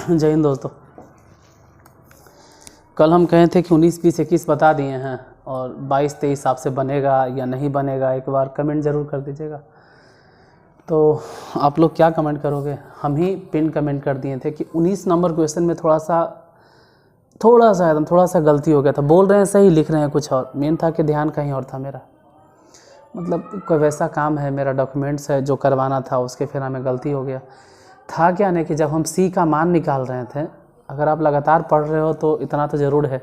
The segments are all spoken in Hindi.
जय हिंद दोस्तों। कल हम कहे थे कि 19, 20, 21 बता दिए हैं और 22, 23 आपसे बनेगा या नहीं बनेगा एक बार कमेंट ज़रूर कर दीजिएगा। तो आप लोग क्या कमेंट करोगे? हम ही पिन कमेंट कर दिए थे कि 19 नंबर क्वेश्चन में थोड़ा सा गलती हो गया था। बोल रहे हैं सही, लिख रहे हैं कुछ और। मेन था कि ध्यान कहीं और था मेरा, मतलब कोई वैसा काम है, मेरा डॉक्यूमेंट्स है जो करवाना था, उसके फिर हमें गलती हो गया था। क्या नहीं कि जब हम सी का मान निकाल रहे थे, अगर आप लगातार पढ़ रहे हो तो इतना तो ज़रूर है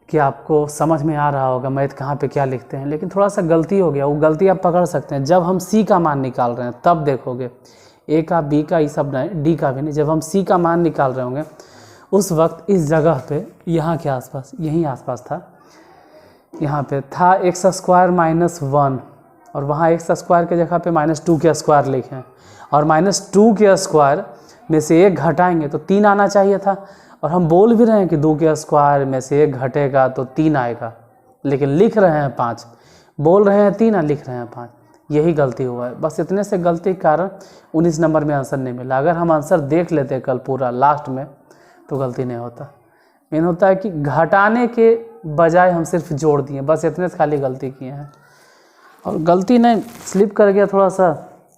कि आपको समझ में आ रहा होगा मैथ कहाँ पे क्या लिखते हैं, लेकिन थोड़ा सा गलती हो गया। वो गलती आप पकड़ सकते हैं जब हम सी का मान निकाल रहे हैं, तब देखोगे। ए का, बी का, ये सब नहीं, डी का भी नहीं। जब हम सी का मान निकाल रहे होंगे उस वक्त इस जगह पे, यहाँ के आसपास, यहीं आसपास था, यहाँ पे था x² - 1 और वहाँ x² के जगह पे -2 के स्क्वायर लिखे हैं और -2 के स्क्वायर में से 1 घटाएंगे तो 3 आना चाहिए था। और हम बोल भी रहे हैं कि 2 के स्क्वायर में से 1 घटेगा तो 3 आएगा, लेकिन लिख रहे हैं 5। बोल रहे हैं 3 और लिख रहे हैं 5। यही गलती हुआ है। बस इतने से गलती के कारण 19 नंबर में आंसर नहीं मिला। अगर हम आंसर देख लेते कल पूरा लास्ट में तो गलती नहीं होता। मेन होता है कि घटाने के बजाय हम सिर्फ जोड़ दिए, बस इतने से खाली गलती किए हैं। और गलती नहीं, स्लिप कर गया थोड़ा सा,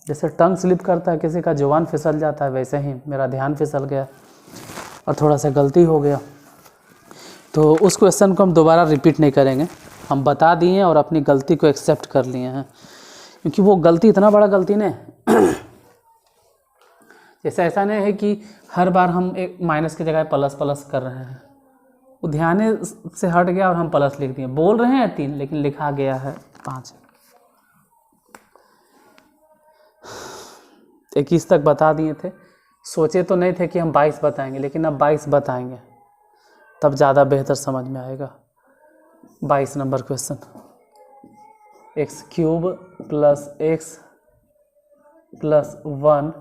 जैसे टंग स्लिप करता है, किसी का जुबान फिसल जाता है, वैसे ही मेरा ध्यान फिसल गया और थोड़ा सा गलती हो गया। तो उस क्वेश्चन को हम दोबारा रिपीट नहीं करेंगे। हम बता दिए हैं और अपनी गलती को एक्सेप्ट कर लिए हैं, क्योंकि वो गलती इतना बड़ा गलती नहीं जैसे ऐसा नहीं है कि हर बार हम एक माइनस की जगह प्लस कर रहे हैं। वो ध्यान से हट गया और हम प्लस लिख दिए। बोल रहे हैं 3 लेकिन लिखा गया है 5। 21 तक बता दिए थे। सोचे तो नहीं थे कि हम 22 बताएंगे, लेकिन अब 22 बताएंगे, तब ज़्यादा बेहतर समझ में आएगा। 22 नंबर क्वेश्चन, x³ + x + 1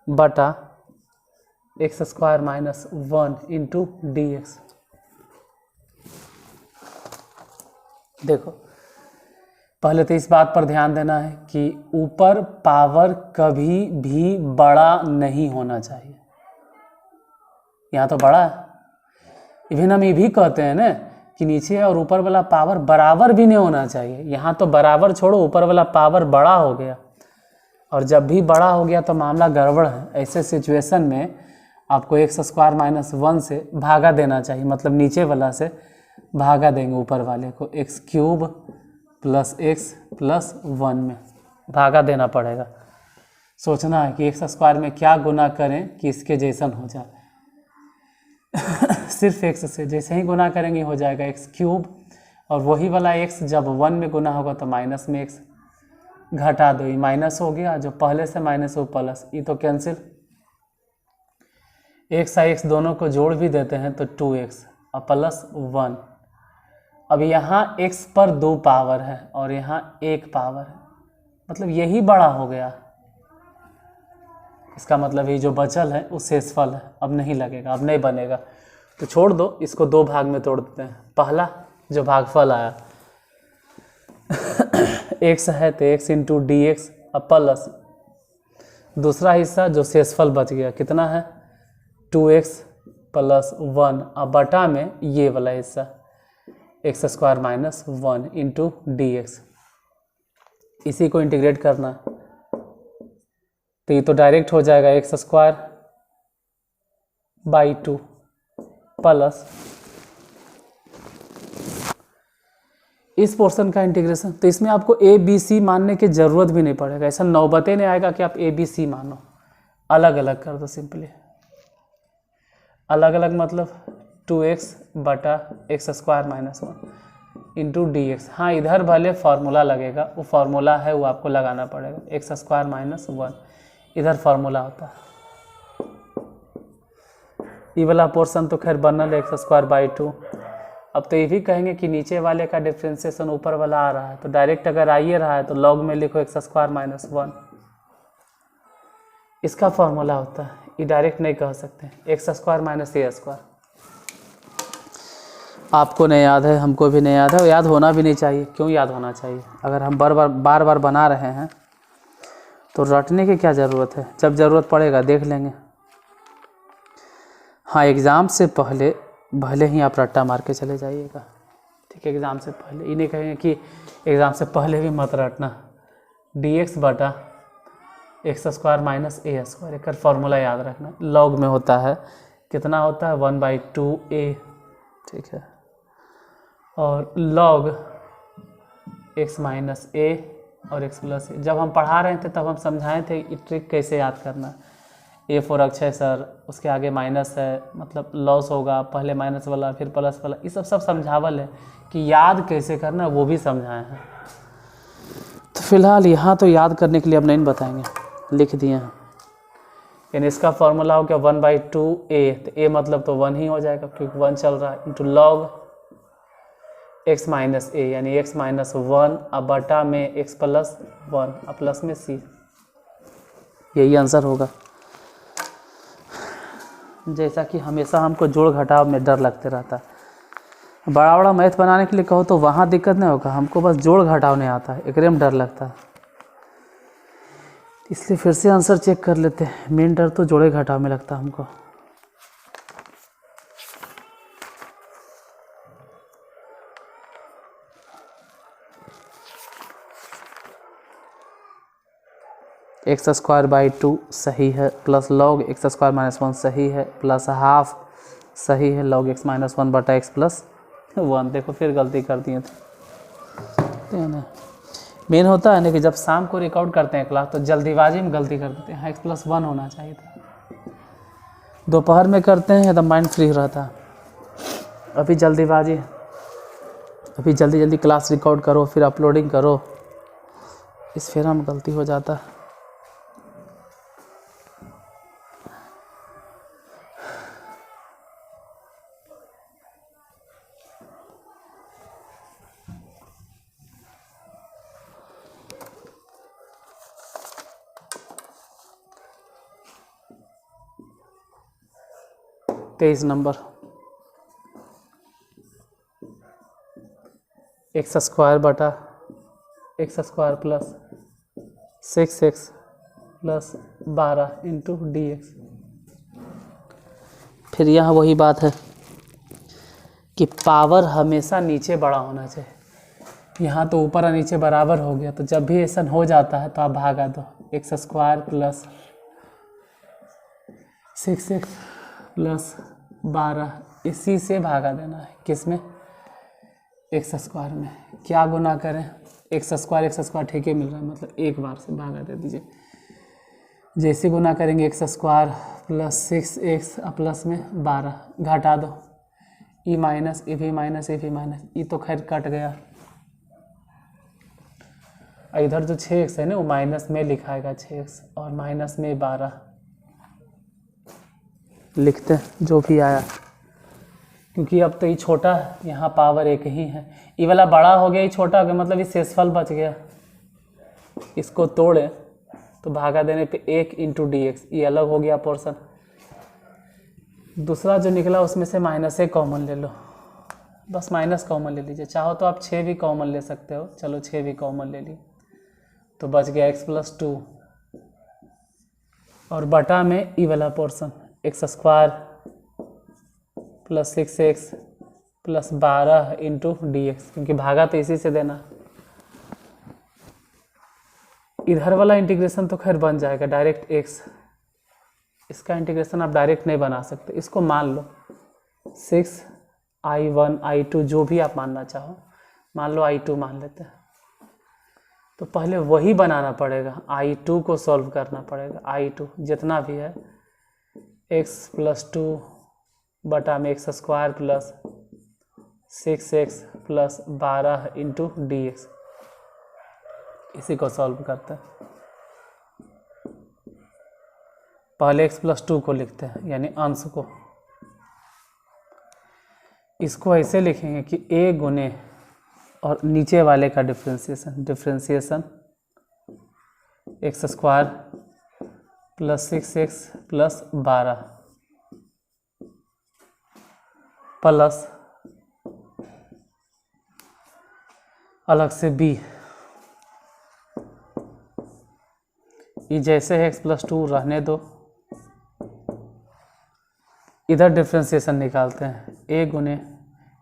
बटा x² - 1 × dx। देखो, पहले तो इस बात पर ध्यान देना है कि ऊपर पावर कभी भी बड़ा नहीं होना चाहिए। यहाँ तो बड़ा है, इवन हम ये भी कहते हैं ना कि नीचे और ऊपर वाला पावर बराबर भी नहीं होना चाहिए। यहाँ तो बराबर छोड़ो, ऊपर वाला पावर बड़ा हो गया, और जब भी बड़ा हो गया तो मामला गड़बड़ है। ऐसे सिचुएशन में आपको x² - 1 से भागा देना चाहिए, मतलब नीचे वाला से भागा देंगे ऊपर वाले को। x³ + x + 1 में भागा देना पड़ेगा। सोचना है कि x² में क्या गुना करें कि इसके जैसन हो जाए सिर्फ x से जैसे ही गुना करेंगे हो जाएगा x³ और वही वाला x जब 1 में गुना होगा तो माइनस में x घटा दो। ये माइनस हो गया, जो पहले से माइनस हो प्लस, ये तो कैंसिल। x और x दोनों को जोड़ भी देते हैं तो 2x और +1। अब यहाँ x पर 2 पावर है और यहाँ 1 पावर है, मतलब यही बड़ा हो गया। इसका मतलब ये जो बचल है वो शेषफल है, अब नहीं लगेगा, अब नहीं बनेगा। तो छोड़ दो, इसको 2 भाग में तोड़ देते हैं। पहला जो भागफल आया x है तो x × dx और प्लस दूसरा हिस्सा जो शेषफल बच गया कितना है 2x + 1 और बटा में ये वाला हिस्सा x² - 1 × dx। इसी को इंटीग्रेट करना तो ये तो डायरेक्ट हो जाएगा x² / 2 प्लस इस पोर्शन का इंटीग्रेशन। तो इसमें आपको a b c मानने की ज़रूरत भी नहीं पड़ेगा। ऐसा नौबते नहीं आएगा कि आप a b c मानो, अलग अलग कर दो। सिंपली अलग अलग मतलब 2x बटा x² - 1 × dx। हाँ, इधर भले फार्मूला लगेगा, वो फार्मूला है वो आपको लगाना पड़ेगा। x² - 1 इधर फार्मूला होता है। ये वाला पोर्शन तो खैर बनल है x² / 2। अब तो ये भी कहेंगे कि नीचे वाले का डिफ्रेंसिएशन ऊपर वाला आ रहा है, तो डायरेक्ट अगर आइए रहा है तो लॉग में लिखो x² - 1। इसका फार्मूला होता है, ये डायरेक्ट नहीं कह सकते। x² - a²। आपको नहीं याद है, हमको भी नहीं याद है, याद होना भी नहीं चाहिए। क्यों याद होना चाहिए? अगर हम बार बार बना रहे हैं तो रटने की क्या ज़रूरत है? जब ज़रूरत पड़ेगा देख लेंगे। हाँ, एग्ज़ाम से पहले भले ही आप रट्टा मार के चले जाइएगा, ठीक है। एग्ज़ाम से पहले इन्हें कहेंगे कि एग्ज़ाम से पहले भी मत रटना। dx बटा एक्स स्क्वायर माइनस ए स्क्वायर, एक फॉर्मूला याद रखना। लॉग में होता है, कितना होता है 1/2a, ठीक है। और लॉग x माइनस ए और x प्लस ए, जब हम पढ़ा रहे थे तब हम समझाए थे ये ट्रिक कैसे याद करना। a फोर अक्षय सर, उसके आगे माइनस है, मतलब लॉस होगा, पहले माइनस वाला फिर प्लस वाला, ये सब समझावल है कि याद कैसे करना, वो भी समझाए हैं। तो फिलहाल यहाँ तो याद करने के लिए अब नहीं बताएंगे, लिख दिए हैं। यानी इसका फॉर्मूला हो गया 1/2a, तो a मतलब तो 1 ही हो जाएगा क्योंकि 1 चल रहा है, इंटू लॉग x माइनस ए, यानी x माइनस 1 अब बटा में x प्लस 1 अब प्लस में c, यही आंसर होगा। जैसा कि हमेशा हमको जोड़ घटाव में डर लगते रहता है। बड़ा बड़ा मैथ बनाने के लिए कहो तो वहाँ दिक्कत नहीं होगा, हमको बस जोड़ घटाव नहीं आता है, एकदम डर लगता है। इसलिए फिर से आंसर चेक कर लेते हैं। मेन डर तो जोड़े घटाव में लगता है हमको। एक्स स्क्वायर बाई 2 सही है, plus log x square minus 1 सही है, प्लस हाफ सही है, लॉग एक्स माइनस 1 बटा एक्स प्लस 1। देखो फिर गलती कर दिए थे ना। मेन होता है ना कि जब शाम को रिकॉर्ड करते हैं क्लास तो जल्दीबाजी में गलती कर देते हैं। x प्लस 1 होना चाहिए था। दोपहर में करते हैं तो माइंड फ्री रहता है। अभी जल्दीबाजी, अभी जल्दी जल्दी क्लास रिकॉर्ड करो फिर अपलोडिंग करो, इस फेरा में गलती हो जाता है। तेईस नंबर, एक्स स्क्वायर बटा x square plus 6x plus 12 into dx। फिर यहाँ वही बात है कि पावर हमेशा नीचे बड़ा होना चाहिए। यहाँ तो ऊपर और नीचे बराबर हो गया, तो जब भी ऐसा हो जाता है तो आप भागा दो, x square plus 6x plus 12, इसी से भागा देना है। किस में? एक्स स्क्वायर में। क्या गुना करें? एक्स स्क्वायर ठीक ही मिल रहा है, मतलब एक बार से भागा दे दीजिए। जैसे गुना करेंगे x square plus 6x plus में 12, घटा दो, ई माइनस ए भी माइनस ए भी माइनस, ई तो खैर कट गया। इधर जो 6x है ना वो माइनस में लिखाएगा 6x और माइनस में 12 लिखते हैं जो भी आया, क्योंकि अब तो ये छोटा है, यहाँ पावर एक ही है। ये वाला बड़ा हो गया, ये छोटा हो गया, मतलब ये शेषफल बच गया। इसको तोड़े तो भागा देने पे 1 इंटू dx, ये अलग हो गया पोर्शन। दूसरा जो निकला उसमें से माइनस ए कॉमन ले लो, बस माइनस कॉमन ले लीजिए। चाहो तो आप 6 भी कॉमन ले सकते हो, चलो 6 भी कॉमन ले ली तो बच गया x प्लस 2 और बटा में ई वाला portion x square plus 6x plus 12 into dx, क्योंकि भागा तो इसी से देना। इधर वाला इंटीग्रेशन तो खैर बन जाएगा डायरेक्ट x, इसका इंटीग्रेशन आप डायरेक्ट नहीं बना सकते। इसको मान लो 6i1 i2 जो भी आप मानना चाहो, मान लो i2 मान लेते हैं, तो पहले वही बनाना पड़ेगा, i2 को सॉल्व करना पड़ेगा। i2 जितना भी है x प्लस 2 बटा में x square plus 6x plus 12 into dx, इसी को सॉल्व करते हैं। पहले x प्लस 2 को लिखते हैं यानी अंश को, इसको ऐसे लिखेंगे कि a गुने और नीचे वाले का differentiation x square plus 6x plus 12 plus अलग से b, ये जैसे है x प्लस 2 रहने दो, इधर डिफ्रेंशिएशन निकालते हैं, a गुने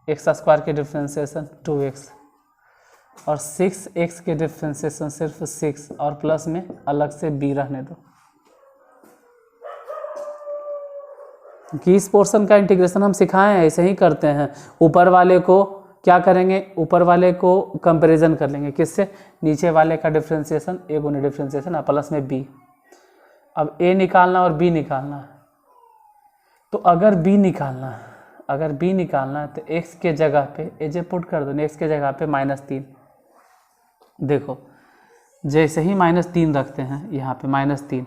एक्स स्क्वायर के डिफ्रेंशिएशन 2x और 6x के डिफ्रेंशिएशन सिर्फ 6 और प्लस में अलग से b रहने दो, कि इस पोर्शन का इंटीग्रेशन हम सिखाए हैं, ऐसे ही करते हैं। ऊपर वाले को क्या करेंगे, ऊपर वाले को कंपैरिजन कर लेंगे किससे, नीचे वाले का डिफ्रेंशिएशन a गुने डिफ्रेंशिएशन और प्लस में b। अब a निकालना और b निकालना है, तो अगर b निकालना है तो x के जगह पे एजे पुट कर दो, x के जगह पे -3। देखो जैसे ही -3 रखते हैं यहाँ पे -3,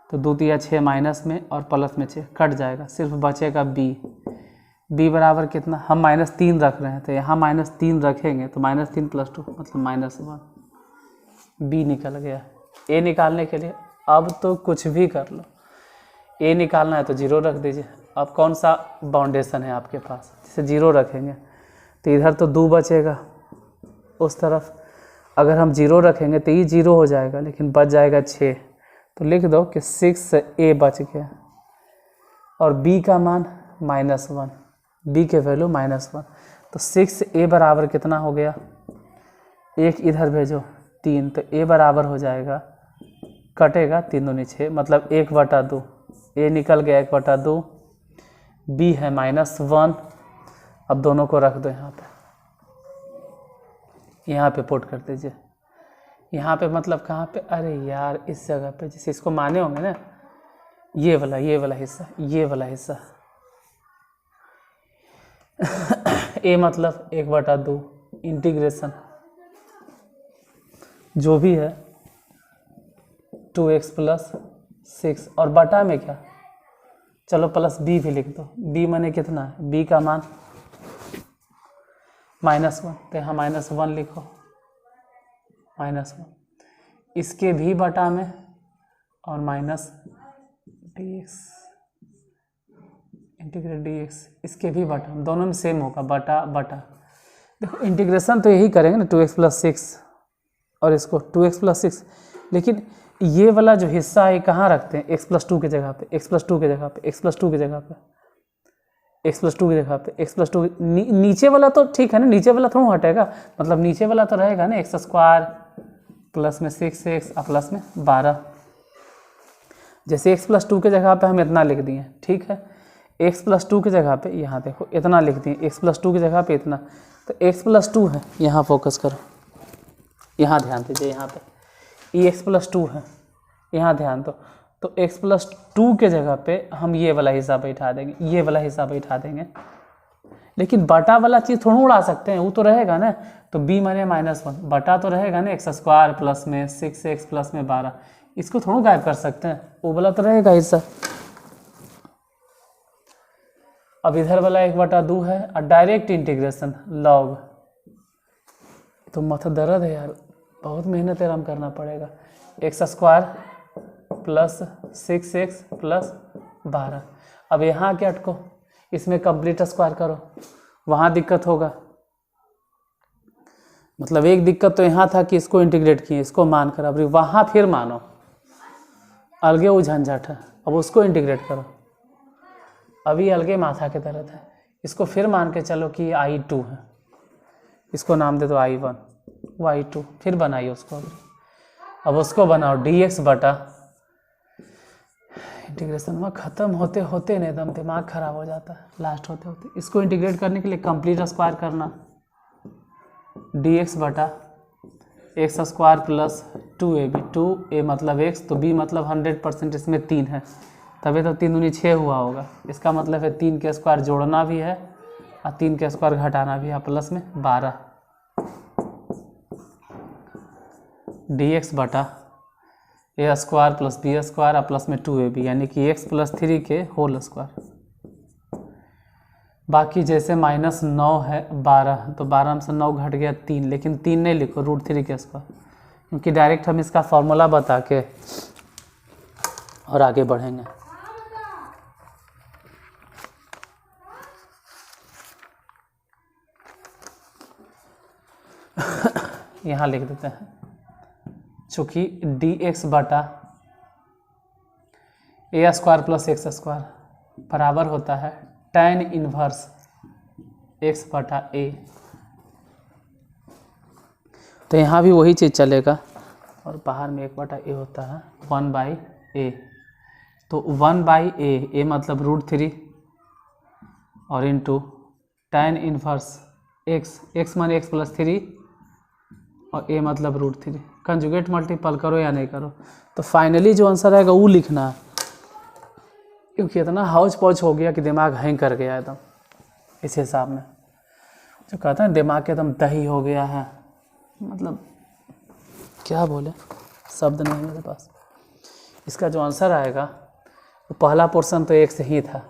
तो 2 3 6 माइनस में और प्लस में 6 कट जाएगा, सिर्फ बचेगा b बराबर कितना, हम -3 रख रहे हैं तो यहाँ -3 रखेंगे तो -3 + 2 मतलब -1, b निकल गया। a निकालने के लिए अब तो कुछ भी कर लो, a निकालना है तो 0 रख दीजिए। अब कौन सा बाउंडेशन है आपके पास, जिसे 0 रखेंगे तो इधर तो 2 बचेगा, उस तरफ अगर हम 0 रखेंगे तो ये 0 हो जाएगा, लेकिन बच जाएगा 6। तो लिख दो कि 6a बच गया और b का मान -1, b के वैल्यू -1। तो 6a बराबर कितना हो गया, 1 इधर भेजो 3, तो a बराबर हो जाएगा, कटेगा 3 दूनी 6 मतलब 1/2, a निकल गया 1/2, b है -1। अब दोनों को रख दो यहाँ पे पुट कर दीजिए। यहाँ पे मतलब कहाँ पे, अरे यार इस जगह पे जैसे इसको माने होंगे ना, ये वाला हिस्सा a मतलब 1/2 इंटीग्रेशन जो भी है 2x + 6 और बटा में क्या, चलो प्लस b भी लिख दो, b माने कितना है, b का मान -1, तो यहाँ -1 लिखो, -1 इसके भी बटा में और -dx इंटीग्रेट dx इसके भी बटा, दोनों में सेम होगा, बटा। देखो इंटीग्रेशन तो यही करेंगे ना 2x + 6 और इसको 2x + 6, लेकिन ये वाला जो हिस्सा है कहाँ रखते हैं, x + 2 की जगह पे, x + 2 की जगह पे, x + 2 की जगह पे, x + 2 की जगह पे, x + 2 नीचे वाला तो ठीक है ना, नीचे वाला थोड़ा हटेगा, मतलब नीचे वाला तो रहेगा ना x² प्लस में 6x और प्लस में 12। जैसे x + 2 की जगह पे हम इतना लिख दिए, ठीक है, x + 2 की जगह पे यहाँ देखो इतना लिख दिए, x + 2 की जगह पे इतना, तो x + 2 है, यहाँ फोकस करो, यहाँ ध्यान दीजिए, यहाँ पे ये x + 2 है, यहाँ ध्यान दो, तो x + 2 के जगह पे हम ये वाला हिस्सा बैठा देंगे, लेकिन बटा वाला चीज़ थोड़ा उड़ा सकते हैं, वो तो रहेगा ना, तो b माने -1, बटा तो रहेगा ना x² प्लस में 6x प्लस में 12, इसको थोड़ा गायब कर सकते हैं, वो वाला तो रहेगा हिस्सा। अब इधर वाला 1/2 है और डायरेक्ट इंटीग्रेशन लॉग, तो माथा दर्द है यार, बहुत मेहनत आराम करना पड़ेगा, x² प्लस 6x प्लस 12। अब यहाँ के अटको, इसमें कंप्लीट स्क्वायर करो, वहाँ दिक्कत होगा, मतलब एक दिक्कत तो यहाँ था कि इसको इंटीग्रेट किए, इसको मान कर, अब वहाँ फिर मानो, अलगे वो झंझट है, अब उसको इंटीग्रेट करो, अभी अलगे माथा के दर्द है, इसको फिर मान के चलो कि I2 है, इसको नाम दे दो I1, वो I2, फिर बनाइए उसको, अब उसको बनाओ dx बटा इंटीग्रेशन में ख़त्म होते होते ना एकदम दिमाग खराब हो जाता है, लास्ट होते होते इसको इंटीग्रेट करने के लिए कंप्लीट स्क्वायर करना, dx बटा x² प्लस 2ab, 2a मतलब x, तो b मतलब 100%, इसमें 3 है, तभी तो 3 दूनी 6 हुआ होगा, इसका मतलब है 3 के स्क्वायर जोड़ना भी है और 3 के स्क्वायर घटाना भी है, प्लस में 12 dx बटा a² प्लस b² और प्लस में 2ab, यानी कि x + 3 के होल स्क्वायर। बाकी जैसे -9 है 12, तो 12 में से 9 घट गया 3, लेकिन 3 नहीं लिखो, √3 के स्क्वायर, क्योंकि डायरेक्ट हम इसका फॉर्मूला बता के और आगे बढ़ेंगे। यहाँ लिख देते हैं, चूँकि dx बटा a² प्लस x², बराबर होता है tan इनवर्स x बटा a। तो यहाँ भी वही चीज़ चलेगा और बाहर में 1/a होता है 1/a। तो 1/a मतलब √3 और इंटू tan इनवर्स x माने x + 3 और a मतलब √3। कंजुगेट मल्टीपल करो या नहीं करो, तो फाइनली जो आंसर आएगा वो लिखना है, क्योंकि इतना हाउच पौच हो गया कि दिमाग हैंग कर गया एकदम। इस हिसाब में जो कहते हैं दिमाग एकदम दही हो गया है, मतलब क्या बोले, शब्द नहीं है मेरे पास। इसका जो आंसर आएगा वो पहला पोर्शन तो 1 से ही था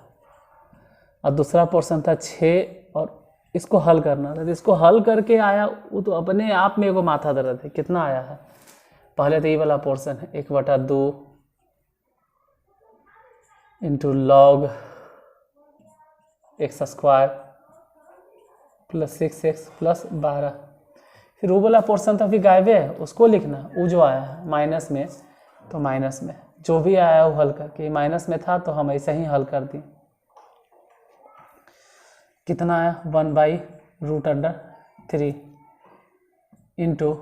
और दूसरा पोर्शन था 6 और इसको हल करना था। इसको हल करके आया वो तो अपने आप में एगो माथा दर्द है। कितना आया है, पहले तो ये वाला पोर्शन है 1/2 into log x² plus 6x plus 12। फिर वो वाला पोर्शन तो अभी गायबे है, उसको लिखना। वो जो आया है माइनस में, तो माइनस में जो भी आया वो हल करके, माइनस में था तो हम ऐसे ही हल कर दिए। कितना आया 1/√3 इंटू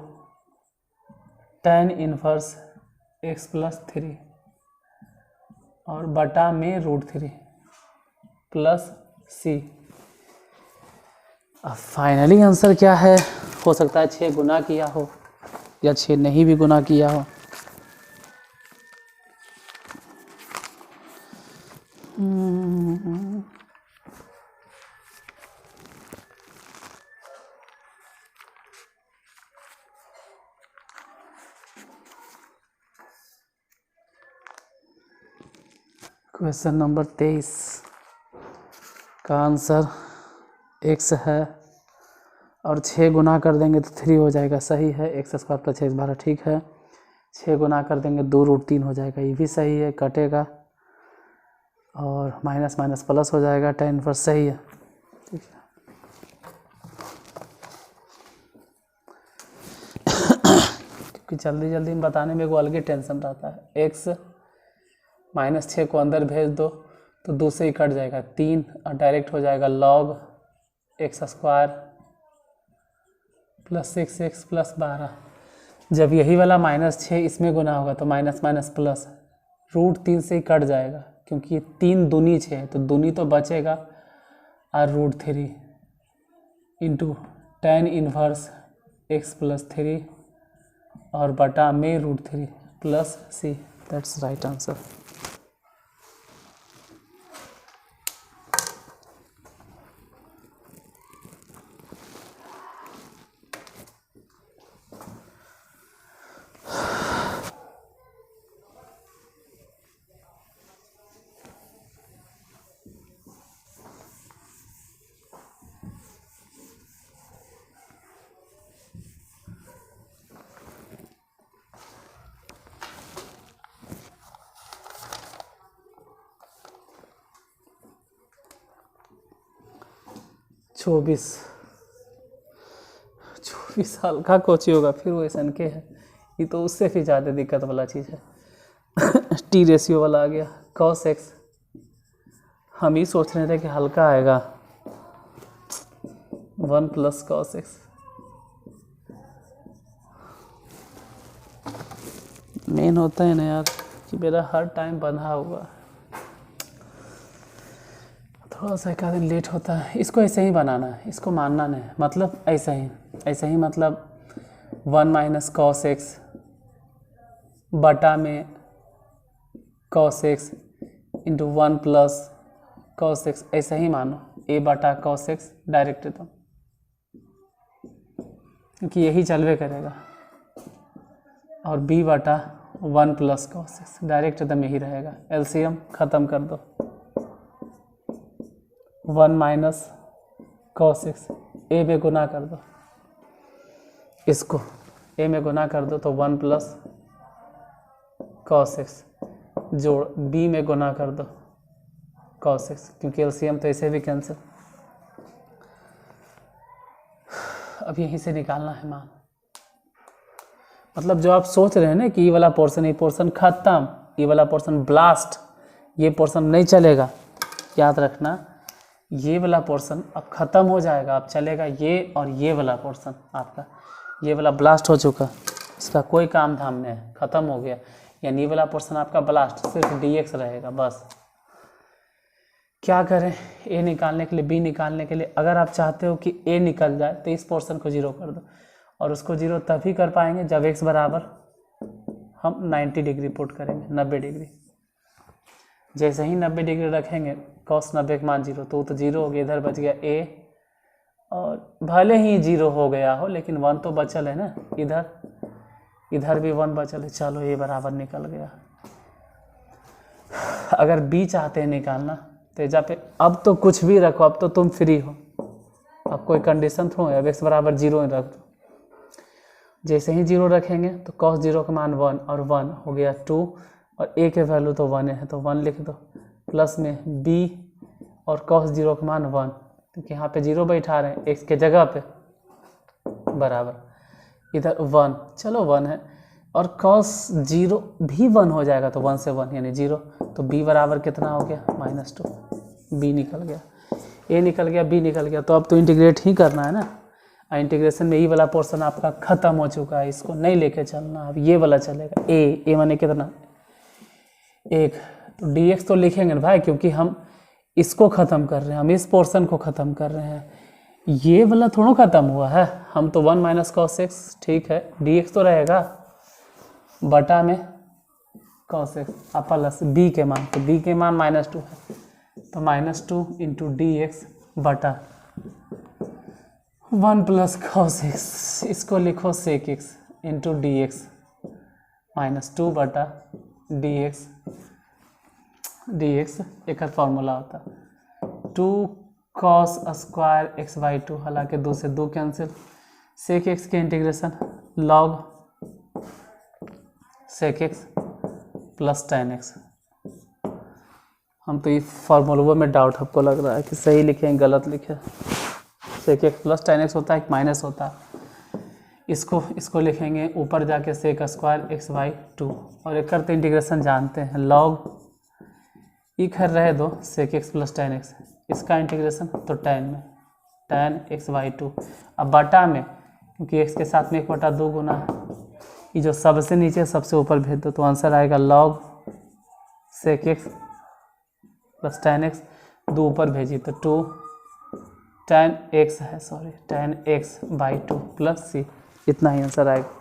tan इनवर्स x + 3 और बटा में √3 प्लस c। अब फाइनली आंसर क्या है, हो सकता है 6 गुना किया हो या 6 नहीं भी गुना किया हो। क्वेश्चन नंबर 23 का आंसर x है और 6 गुना कर देंगे तो 3 हो जाएगा, सही है। x² + 6 12 ठीक है। 6 गुना कर देंगे 2√3 हो जाएगा, ये भी सही है, कटेगा और माइनस माइनस प्लस हो जाएगा, tan इनवर्स सही है। ठीक है। क्योंकि जल्दी जल्दी में बताने में वो अलग ही टेंशन रहता है। x -6 को अंदर भेज दो तो 2 से ही कट जाएगा 3 और डायरेक्ट हो जाएगा log x² plus 6x plus 12। जब यही वाला -6 इसमें गुना होगा तो माइनस माइनस प्लस, √3 से ही कट जाएगा क्योंकि 3 दूनी 6 तो दूनी तो बचेगा और √3 इंटू tan इनवर्स x + 3 और बटा में √3 plus c। That's right answer. चौबीस साल का कोची होगा, फिर वो एसन के है, ये तो उससे भी ज़्यादा दिक्कत वाला चीज़ है। टी रेशियो वाला आ गया cos x। हम ही सोच रहे थे कि हल्का आएगा 1 + cos x। मेन होता है ना यार कि मेरा हर टाइम बंधा हुआ, थोड़ा सा एक आध लेट होता है। इसको ऐसे ही बनाना है, इसको मानना नहीं, मतलब ऐसे ही मतलब 1 - cos x बटा में cos x into 1 + cos x, ऐसे ही मानो a बटा cos x डायरेक्ट एकदम, क्योंकि यही चलवे करेगा, और b बटा 1 + cos x डायरेक्ट एकदम यही रहेगा। एलसीएम ख़त्म कर दो, 1 - cos x a में गुना कर दो, इसको a में गुना कर दो तो 1 + cos x जोड़ b में गुना कर दो cos x, क्योंकि एलसीएम तो ऐसे भी कैंसिल। अब यहीं से निकालना है मान, मतलब जो आप सोच रहे हैं ना कि ये वाला पोर्शन खत्म, ये वाला पोर्शन ब्लास्ट, ये पोर्शन नहीं चलेगा, याद रखना ये वाला पोर्शन अब ख़त्म हो जाएगा, अब चलेगा ये और ये वाला पोर्शन आपका, ये वाला ब्लास्ट हो चुका, इसका कोई काम धाम नहीं है, ख़त्म हो गया, यानी ये वाला पोर्शन आपका ब्लास्ट, सिर्फ dx रहेगा बस। क्या करें a निकालने के लिए, b निकालने के लिए, अगर आप चाहते हो कि a निकल जाए तो इस पोर्शन को 0 कर दो, और उसको 0 तभी कर पाएंगे जब x बराबर हम 90 डिग्री पुट करेंगे, 90 डिग्री। जैसे ही 90 डिग्री रखेंगे cos 90 का मान 0, तो 0 हो गया, इधर बच गया a, और भले ही 0 हो गया हो लेकिन 1 तो बचल है ना, इधर भी 1 बचल है, चलो ये बराबर निकल गया। अगर b चाहते हैं निकालना तो जहाँ पे अब तो कुछ भी रखो, अब तो तुम फ्री हो, अब कोई कंडीशन थ्रो है, अब x बराबर 0 रख दो। जैसे ही 0 रखेंगे तो cos 0 का मान 1 और 1 हो गया 2, और a के वैल्यू तो 1 है तो 1 लिख दो, प्लस में b और cos 0 का मान 1, क्योंकि यहाँ पे 0 बैठा रहे हैं x के जगह पे, बराबर इधर 1, चलो 1 है, और cos 0 भी 1 हो जाएगा तो 1 से 1 यानी 0, तो b बराबर कितना हो गया -2, b निकल गया, a निकल गया, b निकल गया, तो अब तो इंटीग्रेट ही करना है ना। इंटीग्रेशन में ये वाला पोर्शन आपका ख़त्म हो चुका है, इसको नहीं लेके चलना, अब ये वाला चलेगा, a माने कितना 1, तो dx तो लिखेंगे ना भाई, क्योंकि हम इसको ख़त्म कर रहे हैं, हम इस पोर्शन को ख़त्म कर रहे हैं, ये वाला थोड़ा ख़त्म हुआ है, हम तो 1 - cos x, ठीक है, dx तो रहेगा बटा में cos x अब प्लस b के मान, तो b के मान -2 है, तो -2 × dx बटा 1 + cos x, इसको लिखो sec x × dx -2 बटा dx एक फार्मूला होता 2 cos स्क्वायर x/2, हालांकि 2 से 2 कैंसिल, sec x के integration log sec x plus tan x। हम तो ये फार्मूला में डाउट आपको लग रहा है कि सही लिखे हैं गलत लिखे, sec x plus tan x होता है, एक माइनस होता है, इसको लिखेंगे ऊपर जाके sec स्क्वायर x/2, और एक करते इंटीग्रेशन जानते हैं log इधर रहे दो sec x plus tan x, इसका इंटीग्रेशन तो tan x/2, अब बटा में क्योंकि x के साथ में 1/2 गुना, ये जो सबसे नीचे सबसे ऊपर भेज दो, तो आंसर आएगा log sec x plus tan x, 2 ऊपर भेजिए तो 2 tan x है, sorry tan x/2 plus c, इतना ही आंसर आएगा।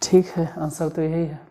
ठीक है, आंसर तो यही है।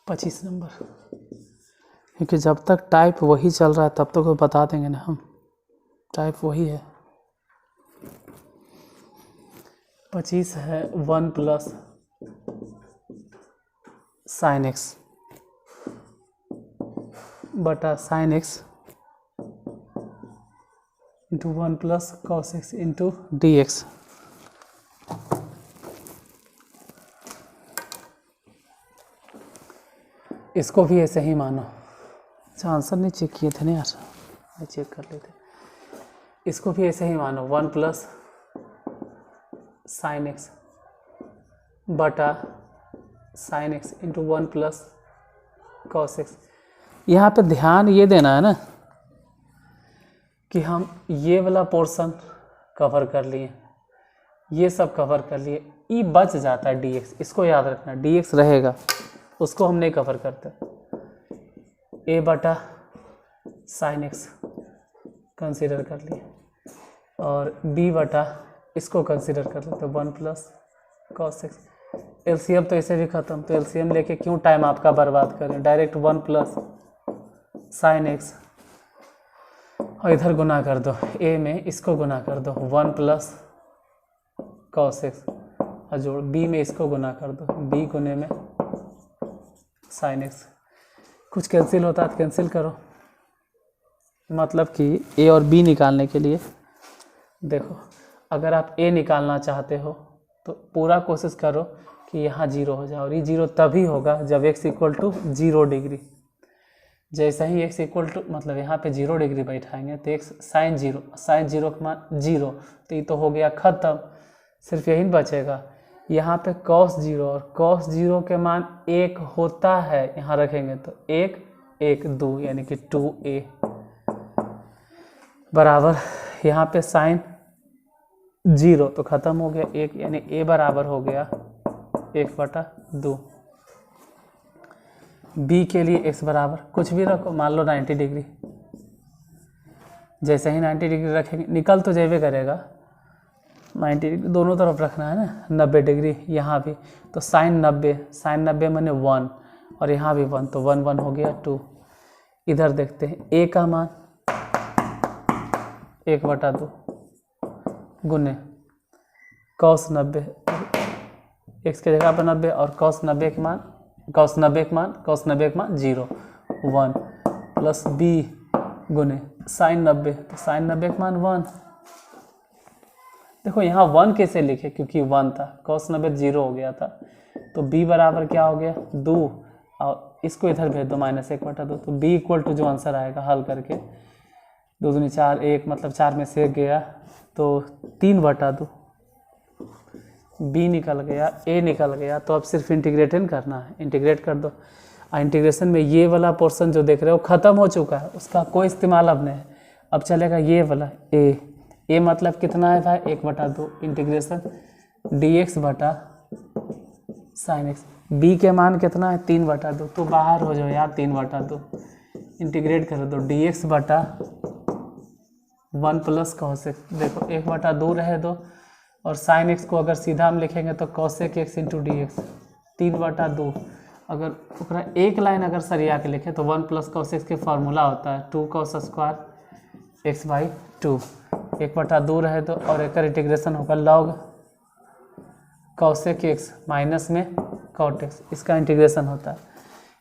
पच्चीस नंबर, क्योंकि जब तक टाइप वही चल रहा है तब तक तो बता देंगे ना हम, टाइप वही है। 25 है 1 + sin x बटा sin x × 1 + cos x × dx। इसको भी ऐसे ही मानो, अच्छा आंसर नहीं चेक किए थे ना यार, मैं चेक कर लेते, इसको भी ऐसे ही मानो 1 + sin x बटा sin x × 1 + cos x। यहाँ पे ध्यान ये देना है ना कि हम ये वाला पोर्शन कवर कर लिए, ये सब कवर कर लिए, ई बच जाता है dx, इसको याद रखना, dx रहेगा, उसको हम नहीं कवर करते। a बटा साइन एक्स कंसीडर कर लिए, और बी बटा इसको कंसीडर कर लेते, 1 प्लस कॉस एक्स। एलसीएम तो ऐसे भी ख़त्म, तो एलसीएम लेके क्यों टाइम आपका बर्बाद करें, डायरेक्ट 1 प्लस साइन एक्स, और इधर गुना कर दो, ए में इसको गुना कर दो 1 प्लस कॉस एक्स, और जोड़ बी में इसको गुना कर दो, बी गुने में साइन एक्स। कुछ कैंसिल होता है तो कैंसिल करो, मतलब कि ए और बी निकालने के लिए देखो, अगर आप ए निकालना चाहते हो तो पूरा कोशिश करो कि यहाँ 0 हो जाए, और ये 0 तभी होगा जब x इक्वल टू 0 डिग्री। जैसे ही x इक्वल टू मतलब यहाँ पे 0 डिग्री बैठाएंगे तो x साइन 0 का मान 0, तो ये तो हो गया ख़त्म, सिर्फ यही बचेगा। यहाँ पे cos 0 और cos 0 के मान 1 होता है, यहाँ रखेंगे तो 1 1 2 यानी कि 2a बराबर, यहाँ पे साइन 0 तो ख़त्म हो गया 1, यानी a बराबर हो गया 1/2। b के लिए x बराबर कुछ भी रखो, मान लो 90 डिग्री, जैसे ही 90 डिग्री रखेंगे निकल तो जेबे करेगा, 90 डिग्री दोनों तरफ रखना है ना, 90 डिग्री यहाँ भी, तो साइन 90 मैंने 1, और यहाँ भी 1, तो 1 1 हो गया 2। इधर देखते हैं a का मान 1/2 गुने cos 90, x के जगह पर 90 और cos 90 के मान 0 1 प्लस b गुने साइन 90, तो साइन 90 के मान 1। देखो यहाँ 1 कैसे लिखे, क्योंकि 1 था, cos 90 0 हो गया था, तो b बराबर क्या हो गया 2, और इसको इधर भेज दो -1/2, तो b इक्वल टू जो आंसर आएगा हल करके 2 दूनी 4 1 मतलब 4 में से 1 गया तो 3/2, b निकल गया, a निकल गया, तो अब सिर्फ इंटीग्रेशन करना है, इंटीग्रेट कर दो। इंटीग्रेशन में ये वाला पोर्शन जो देख रहे हो ख़त्म हो चुका है, उसका कोई इस्तेमाल अब नहीं है, अब चलेगा ये वाला a मतलब कितना है भाई 1/2 इंटीग्रेशन dx बटा साइन एक्स, b के मान कितना है 3/2, तो बाहर हो जाओ यार 3/2, इंटीग्रेट कर दो dx बटा 1 प्लस कॉस एक्स, देखो 1/2 रहे दो, और साइन एक्स को अगर सीधा हम लिखेंगे तो cosec x into d x 3/2। अगर ओकरा एक लाइन अगर सरिया के लिखे तो 1 प्लस कॉस एक्स के फार्मूला होता है 2 cos स्क्वायर x/2, 1/2 रहे दो, और एक इंटीग्रेशन होगा लॉग कॉसेक एक्स माइनस में कॉट एक्स, इसका इंटीग्रेशन होता है।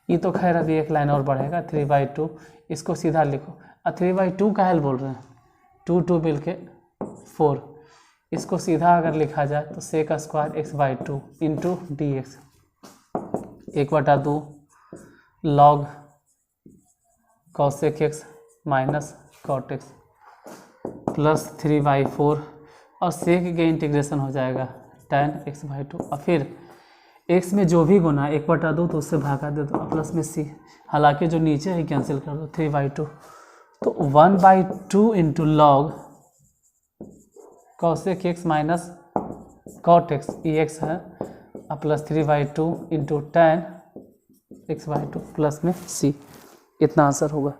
ये तो खैर अभी एक लाइन और बढ़ेगा 3/2, इसको सीधा लिखो, 3/2 काहे बोल रहे हैं, 2 मिल के 4, इसको सीधा अगर लिखा जाए तो sec square x/2 into d x 1/2 log cosec x minus cot x plus 3/4, और सेक के इंटीग्रेशन हो जाएगा tan x/2, और फिर x में जो भी गुना 1/2 तो उससे भागा दे दो, प्लस में c, हालांकि जो नीचे है कैंसिल कर दो 3/2, तो 1/2 into log cosec x minus cot x ये x है, और plus 3/2 into tan x/2 plus में c, इतना आंसर होगा।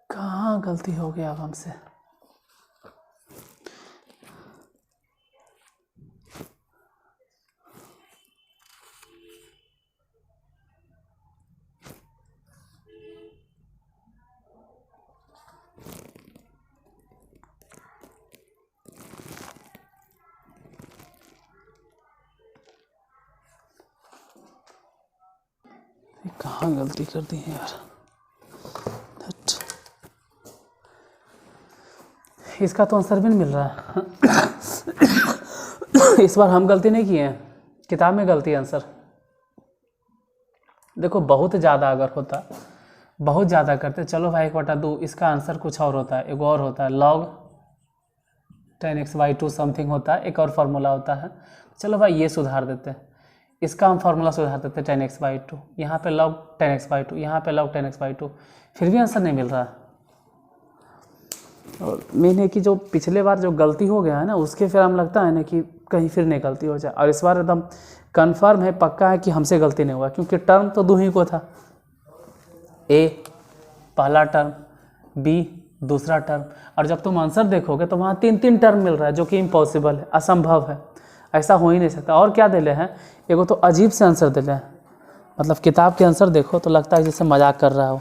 कहाँ गलती हो गया अब हमसे, कहाँ गलती कर दी है यार। इसका तो आंसर भी नहीं मिल रहा है इस बार हम गलती नहीं किए हैं, किताब में गलती है आंसर। देखो बहुत ज़्यादा अगर होता, बहुत ज़्यादा करते, चलो भाई 1/2, इसका आंसर कुछ और होता है, एक और होता है log 10x/2 समथिंग होता है, एक और फार्मूला होता है। चलो भाई ये सुधार देते हैं, इसका हम फार्मूला सुधार देते हैं 10x/2, यहाँ पे log 10x/2, यहाँ पे log 10x/2, फिर भी आंसर नहीं मिल रहा। और मेन है कि जो पिछले बार जो गलती हो गया है ना, उसके फिर हम लगता है ना कि कहीं फिर नहीं गलती हो जाए, और इस बार एकदम कन्फर्म है, पक्का है कि हमसे गलती नहीं हुआ, क्योंकि टर्म तो दो ही को था, ए पहला टर्म, बी दूसरा टर्म, और जब तुम आंसर देखोगे तो वहाँ 3 टर्म मिल रहा है, जो कि इम्पॉसिबल है, असंभव है, ऐसा हो ही नहीं सकता। और क्या दिले हैं, एगो तो अजीब से आंसर दिले हैं, मतलब किताब के आंसर देखो तो लगता है जैसे मजाक कर रहा हो।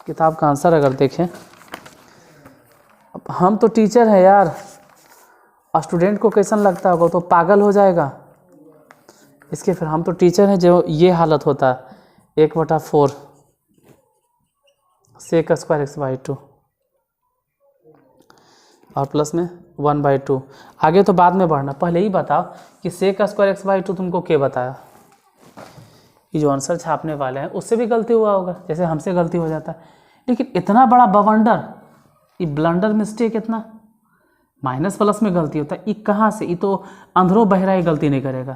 किताब का आंसर अगर देखें, अब हम तो टीचर हैं यार, स्टूडेंट को कैसन लगता होगा, तो पागल हो जाएगा इसके। फिर हम तो टीचर हैं, जो ये हालत होता है 1/4 sec² x/2 और प्लस में 1/2। आगे तो बाद में बढ़ना, पहले ही बताओ कि sec² x/2 तुमको क्या बताया। ये जो आंसर छापने वाले हैं उससे भी गलती हुआ होगा, जैसे हमसे गलती हो जाता है, लेकिन इतना बड़ा बवंडर, ये ब्लंडर मिस्टेक, इतना माइनस प्लस में गलती होता है, ये कहाँ से, ये तो अंधेरों बहरा ही गलती नहीं करेगा।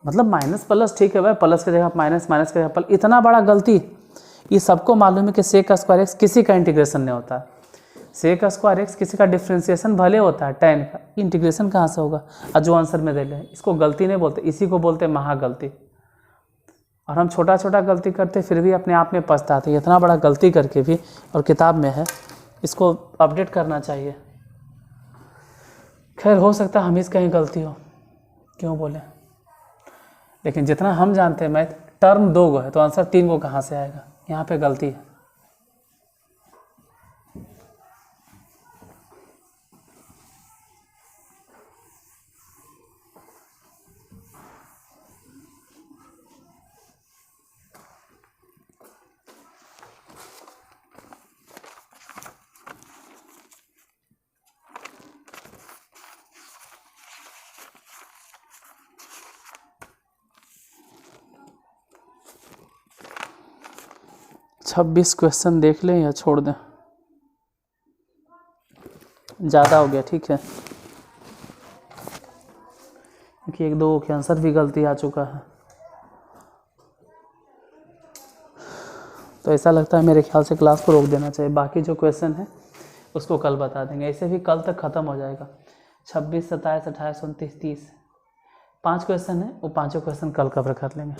मतलब माइनस प्लस ठीक है भाई, प्लस की जगह माइनस, माइनस की जगह प्लस, इतना बड़ा गलती, ये सबको मालूम है कि sec² x किसी का इंटीग्रेशन नहीं होता है, sec² x किसी का डिफ्रेंशिएशन भले होता है, tan का इंटीग्रेशन कहाँ से होगा। और जो आंसर में दे रहे हैं इसको गलती नहीं बोलते, इसी को बोलते हैं महागलती। और हम छोटा छोटा गलती करते फिर भी अपने आप में पछताते, इतना बड़ा गलती करके भी, और किताब में है, इसको अपडेट करना चाहिए। खैर हो सकता है हम इसका ही गलती हो, क्यों बोले, लेकिन जितना हम जानते हैं मैथ, टर्म 2 गो है तो आंसर 3 गो कहाँ से आएगा, यहाँ पे गलती है। अच्छा 20 क्वेश्चन देख लें या छोड़ दें, ज़्यादा हो गया, ठीक है, क्योंकि 1-2 के आंसर भी गलती आ चुका है। तो ऐसा लगता है मेरे ख्याल से क्लास को रोक देना चाहिए, बाकी जो क्वेश्चन है उसको कल बता देंगे, ऐसे भी कल तक ख़त्म हो जाएगा। 26, 27, 28, 29, 30 5 क्वेश्चन है, वो 5 क्वेश्चन कल कवर कर लेंगे,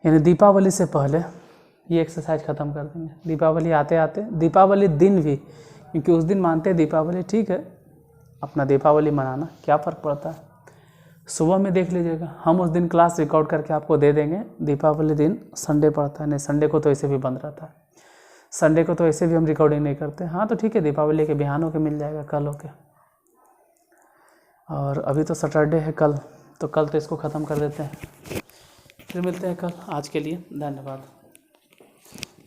यानी दीपावली से पहले ये एक्सरसाइज ख़त्म कर देंगे। दीपावली आते आते, दीपावली दिन भी, क्योंकि उस दिन मानते हैं दीपावली, ठीक है अपना दीपावली मनाना, क्या फ़र्क पड़ता है, सुबह में देख लीजिएगा, हम उस दिन क्लास रिकॉर्ड करके आपको दे देंगे। दीपावली दिन संडे पड़ता है, नहीं संडे को तो ऐसे भी बंद रहता है, संडे को तो ऐसे भी हम रिकॉर्डिंग नहीं करते। हाँ तो ठीक है, दीपावली के बिहान होके मिल जाएगा, कल होके, और अभी तो सैटरडे है कल, तो कल तो इसको ख़त्म कर देते हैं, फिर मिलते हैं कल। आज के लिए धन्यवाद,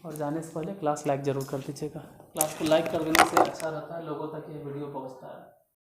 और जाने से पहले क्लास लाइक ज़रूर कर दीजिएगा, क्लास को लाइक कर देने से अच्छा रहता है, लोगों तक ये वीडियो पहुंचता है।